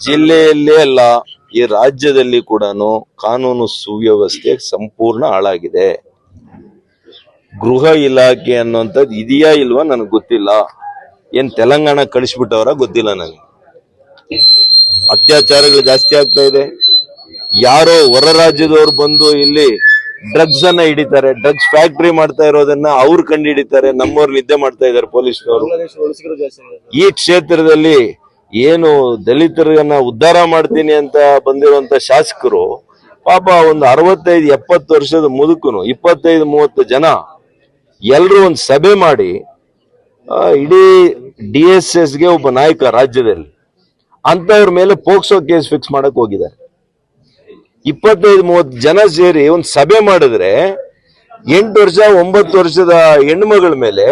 ಜಿಲ್ಲೆಯಲ್ಲೇ ಅಲ್ಲ, ಈ ರಾಜ್ಯದಲ್ಲಿ ಕೂಡ ಕಾನೂನು ಸುವ್ಯವಸ್ಥೆ ಸಂಪೂರ್ಣ ಹಾಳಾಗಿದೆ. ಗೃಹ ಇಲಾಖೆ ಅನ್ನುವಂಥದ್ದು ಇದೆಯಾ ಇಲ್ವಾ ನನಗೆ ಗೊತ್ತಿಲ್ಲ. ಏನ್ ತೆಲಂಗಾಣ ಕಳಿಸ್ಬಿಟ್ಟವರ ಗೊತ್ತಿಲ್ಲ ನನಗೆ. ಅತ್ಯಾಚಾರಗಳು ಜಾಸ್ತಿ ಆಗ್ತಾ ಇದೆ. ಯಾರೋ ಹೊರ ರಾಜ್ಯದವ್ರು ಬಂದು ಇಲ್ಲಿ ಡ್ರಗ್ಸ್ ಅನ್ನ ಹಿಡಿತಾರೆ, ಡ್ರಗ್ಸ್ ಫ್ಯಾಕ್ಟರಿ ಮಾಡ್ತಾ ಇರೋದನ್ನ ಅವ್ರು ಕಂಡು ಹಿಡಿತಾರೆ, ನಮ್ಮವ್ರು ನಿದ್ದೆ ಮಾಡ್ತಾ ಇದ್ದಾರೆ ಪೊಲೀಸ್ನವರು. ಈ ಕ್ಷೇತ್ರದಲ್ಲಿ ಏನು ದಲಿತರನ್ನ ಉದ್ಧಾರ ಮಾಡ್ತೀನಿ ಅಂತ ಬಂದಿರುವಂತ ಶಾಸಕರು ಪಾಪ ಒಂದು 65-70 ವರ್ಷದ ಮುದುಕನು 25-30 ಜನ ಎಲ್ರು ಒಂದು ಸಭೆ ಮಾಡಿ ಇಡೀ DSS ಗೆ ಒಬ್ಬ ನಾಯಕ ರಾಜ್ಯದಲ್ಲಿ ಅಂತವ್ರ ಮೇಲೆ ಪೋಕ್ಸೋ ಕೇಸ್ ಫಿಕ್ಸ್ ಮಾಡಕ್ ಹೋಗಿದ್ದಾರೆ. 25-30 ಜನ ಸೇರಿ ಒಂದು ಸಭೆ ಮಾಡಿದ್ರೆ 8 ವರ್ಷ 9 ವರ್ಷದ ಹೆಣ್ಮಗಳ ಮೇಲೆ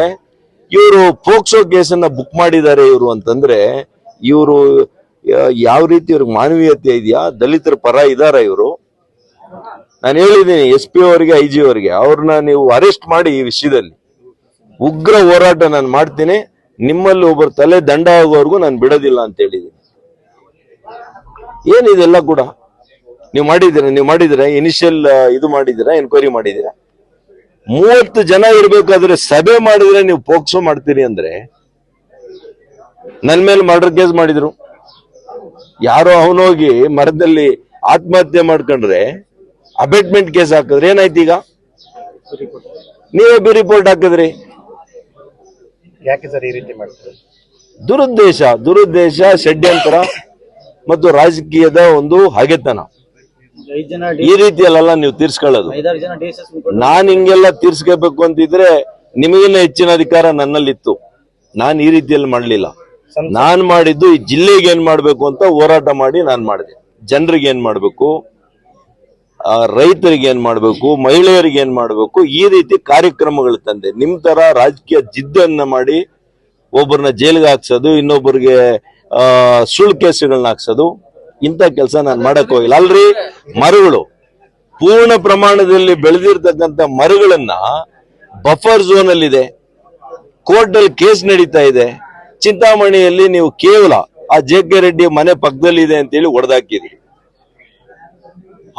ಇವರು ಪೋಕ್ಸೋ ಕೇಸನ್ನ ಬುಕ್ ಮಾಡಿದ್ದಾರೆ ಇವರು ಅಂತಂದ್ರೆ ಇವರು ಯಾವ ರೀತಿ ಇವ್ರಿಗೆ ಮಾನವೀಯತೆ ಇದೆಯಾ? ದಲಿತರ ಪರ ಇದಾರ ಇವರು? ನಾನು ಹೇಳಿದ್ದೀನಿ SP ಅವರಿಗೆ IG ಅವರಿಗೆ, ಅವ್ರನ್ನ ನೀವು ಅರೆಸ್ಟ್ ಮಾಡಿ ಈ ವಿಷಯದಲ್ಲಿ ಉಗ್ರ ಹೋರಾಟ ನಾನು ಮಾಡ್ತೀನಿ, ನಿಮ್ಮಲ್ಲಿ ಒಬ್ಬರ ತಲೆ ದಂಡ ಆಗೋವರೆಗೂ ನಾನು ಬಿಡೋದಿಲ್ಲ ಅಂತ ಹೇಳಿದ್ದೀನಿ. ಏನಿದೆಲ್ಲ ಕೂಡ ನೀವು ಮಾಡಿದಿರ ಇನಿಷಿಯಲ್ ಇದು ಮಾಡಿದಿರ, ಎನ್ಕ್ವೈರಿ ಮಾಡಿದಿರ? 30 ಜನ ಇರ್ಬೇಕಾದ್ರೆ ಸಭೆ ಮಾಡಿದ್ರೆ ನೀವು ಪೋಕ್ಸೋ ಮಾಡ್ತೀರಿ ಅಂದ್ರೆ, ನನ್ ಮೇಲೆ ಮರ್ಡರ್ ಕೇಸ್ ಮಾಡಿದ್ರು, ಯಾರೋ ಅವನೋಗಿ ಮರದಲ್ಲಿ ಆತ್ಮಹತ್ಯೆ ಮಾಡ್ಕೊಂಡ್ರೆ ಅಬೇಟ್ಮೆಂಟ್ ಕೇಸ್ ಹಾಕಿದ್ರೆ ಏನಾಯ್ತು? ಈಗ ನೀವೇ ಬಿ ರಿಪೋರ್ಟ್ ಹಾಕಿದ್ರಿ. ಯಾಕೆ ಸರ್ ಈ ರೀತಿ ಮಾಡ್ತಾರೆ? ದುರುದ್ದೇಶ, ಷಡ್ಯಂತ್ರ ಮತ್ತು ರಾಜಕೀಯದ ಒಂದು ಹಗೆತನ. ಈ ರೀತಿಯಲ್ಲೆಲ್ಲ ನೀವು ತೀರ್ಸ್ಕೊಳ್ಳೋದು. ನಾನ್ ಹಿಂಗೆಲ್ಲ ತೀರ್ಸ್ಕೋಬೇಕು ಅಂತಿದ್ರೆ ನಿಮಗಿನ್ನ ಹೆಚ್ಚಿನ ಅಧಿಕಾರ ನನ್ನಲ್ಲಿತ್ತು. ನಾನು ಈ ರೀತಿಯಲ್ಲಿ ಮಾಡ್ಲಿಲ್ಲ. ನಾನ್ ಮಾಡಿದ್ದು ಈ ಜಿಲ್ಲೆಗೆ ಏನ್ ಮಾಡ್ಬೇಕು ಅಂತ ಹೋರಾಟ ಮಾಡಿ ನಾನ್ ಮಾಡಿದೆ. ಜನರಿಗೆ ಏನ್ ಮಾಡ್ಬೇಕು, ರೈತರಿಗೆ ಏನ್ ಮಾಡ್ಬೇಕು, ಮಹಿಳೆಯರಿಗೆ ಏನ್ ಮಾಡ್ಬೇಕು, ಈ ರೀತಿ ಕಾರ್ಯಕ್ರಮಗಳು ತಂದೆ. ನಿಮ್ ತರ ರಾಜಕೀಯ ಜಿದ್ದನ್ನ ಮಾಡಿ ಒಬ್ಬರನ್ನ ಜೈಲಿಗೆ ಹಾಕ್ಸೋದು, ಇನ್ನೊಬ್ಬರಿಗೆ ಸುಳ್ಳು ಕೇಸುಗಳನ್ನ ಹಾಕ್ಸೋದು, ಇಂಥ ಕೆಲಸ ನಾನು ಮಾಡಕ್ ಹೋಗಿಲ್ಲ. ಅಲ್ರಿ, ಮರಗಳು ಪೂರ್ಣ ಪ್ರಮಾಣದಲ್ಲಿ ಬೆಳೆದಿರ್ತಕ್ಕಂಥ ಮರಗಳನ್ನ ಬಫರ್ ಝೋನ್ ಅಲ್ಲಿ ಇದೆ, ಕೋರ್ಟ್ ಅಲ್ಲಿ ಕೇಸ್ ನಡೀತಾ ಇದೆ. ಚಿಂತಾಮಣಿಯಲ್ಲಿ ನೀವು ಕೇವಲ ಆ JK ರೆಡ್ಡಿ ಮನೆ ಪಕ್ಕದಲ್ಲಿ ಇದೆ ಅಂತೇಳಿ ಹೊಡೆದಾಕಿದ್ರಿ.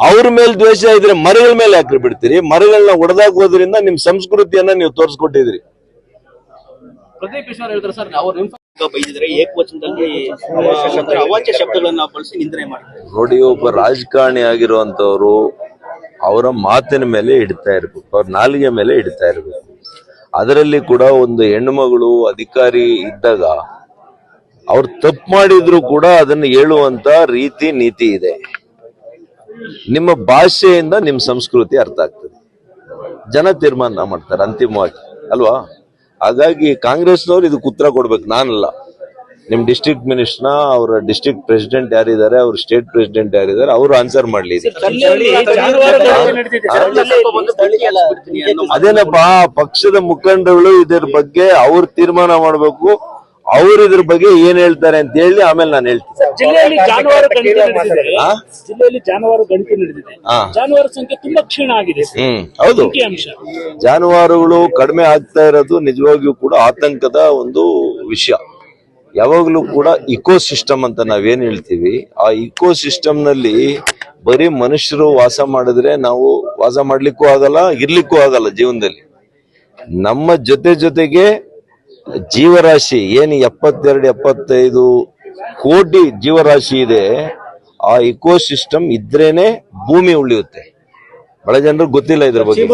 ಅವ್ರ ಮೇಲೆ ದ್ವೇಷ ಇದ್ರೆ ಮರಗಳ ಮೇಲೆ ಹಾಕಿ ಬಿಡ್ತೀರಿ. ಮರಗಳನ್ನ ಹೊಡೆದಾಕೋದ್ರಿಂದ ನಿಮ್ ಸಂಸ್ಕೃತಿಯನ್ನ ನೀವು ತೋರಿಸ್ಕೊಟ್ಟಿದ್ರಿ. ಪ್ರದೀಪ್ ಈಶ್ವರ್ ಹೇಳಿದ್ರು ಸರ್, ಅವರು ಬೈದಿದ್ರೆ ಏಕವಚನದಲ್ಲಿ ಅವಾಚ್ಯ ಶಬ್ದಗಳನ್ನ ಬಳಸಿ ನಿಂದನೆ ಮಾಡಿದ್ರು. ನೋಡಿ, ಒಬ್ಬ ರಾಜಕಾರಣಿ ಆಗಿರುವಂತವ್ರು ಅವರ ಮಾತಿನ ಮೇಲೆ ಇಡ್ತಾ ಇರ್ಬೇಕು, ಅವ್ರ ನಾಲಿಗೆ ಮೇಲೆ ಇಡ್ತಾ ಇರ್ಬೇಕು. ಅದರಲ್ಲಿ ಕೂಡ ಒಂದು ಹೆಣ್ಣುಮಗಳು ಅಧಿಕಾರಿ ಇದ್ದಾಗ ಅವ್ರು ತಪ್ಪು ಮಾಡಿದ್ರು ಕೂಡ ಅದನ್ನು ಹೇಳುವಂತ ರೀತಿ ನೀತಿ ಇದೆ. ನಿಮ್ಮ ಭಾಷೆಯಿಂದ ನಿಮ್ ಸಂಸ್ಕೃತಿ ಅರ್ಥ ಆಗ್ತದೆ, ಜನ ತೀರ್ಮಾನ ಮಾಡ್ತಾರೆ ಅಂತಿಮವಾಗಿ, ಅಲ್ವಾ? ಹಾಗಾಗಿ ಕಾಂಗ್ರೆಸ್ನವ್ರು ಇದಕ್ಕೆ ಉತ್ತರ ಕೊಡ್ಬೇಕು, ನಾನಲ್ಲ. ನಿಮ್ ಡಿಸ್ಟ್ರಿಕ್ಟ್ ಮಿನಿಸ್ಟರ್ನ, ಅವರ ಡಿಸ್ಟ್ರಿಕ್ಟ್ ಪ್ರೆಸಿಡೆಂಟ್ ಯಾರಿದ್ದಾರೆ, ಅವ್ರ ಸ್ಟೇಟ್ ಪ್ರೆಸಿಡೆಂಟ್ ಯಾರಿದ್ದಾರೆ, ಅವರು ಆನ್ಸರ್ ಮಾಡ್ಲಿ. ಅದೇನಪ್ಪ, ಪಕ್ಷದ ಮುಖಂಡಗಳು ಇದ್ರ ಬಗ್ಗೆ ಅವ್ರು ತೀರ್ಮಾನ ಮಾಡ್ಬೇಕು. ಅವ್ರು ಇದ್ರ ಬಗ್ಗೆ ಏನ್ ಹೇಳ್ತಾರೆ ಅಂತ ಹೇಳಿ ಆಮೇಲೆ ನಾನು ಹೇಳ್ತೀನಿ. ಜಿಲ್ಲೆಯಲ್ಲಿ ಜಾನುವಾರು ಗಣತಿ ನಡೆದಿದೆ. ಜಾನುವಾರು ಸಂಖ್ಯೆ ತುಂಬಾ ಕ್ಷೀಣ ಆಗಿದೆ. ಹೌದು, ಜಾನುವಾರುಗಳು ಕಡಿಮೆ ಆಗ್ತಾ ಇರೋದು ನಿಜವಾಗಿಯೂ ಕೂಡ ಆತಂಕದ ಒಂದು ವಿಷಯ. ಯಾವಾಗ್ಲೂ ಕೂಡ ಇಕೋಸಿಸ್ಟಮ್ ಅಂತ ನಾವೇನ್ ಹೇಳ್ತೀವಿ, ಆ ಇಕೋಸಿಸ್ಟಮ್ ನಲ್ಲಿ ಬರೀ ಮನುಷ್ಯರು ವಾಸ ಮಾಡಿದ್ರೆ ನಾವು ವಾಸ ಮಾಡ್ಲಿಕ್ಕೂ ಆಗಲ್ಲ, ಇರ್ಲಿಕ್ಕೂ ಆಗಲ್ಲ ಜೀವನದಲ್ಲಿ. ನಮ್ಮ ಜೊತೆಗೆ ಜೀವರಾಶಿ ಏನು 72-75 ಕೋಟಿ ಜೀವರಾಶಿ ಇದೆ, ಆ ಇಕೋಸಿಸ್ಟಮ್ ಇದ್ರೇನೆ ಭೂಮಿ ಉಳಿಯುತ್ತೆ. ಬಹಳ ಜನರಿಗೆ ಗೊತ್ತಿಲ್ಲ ಇದ್ರ ಬಗ್ಗೆ.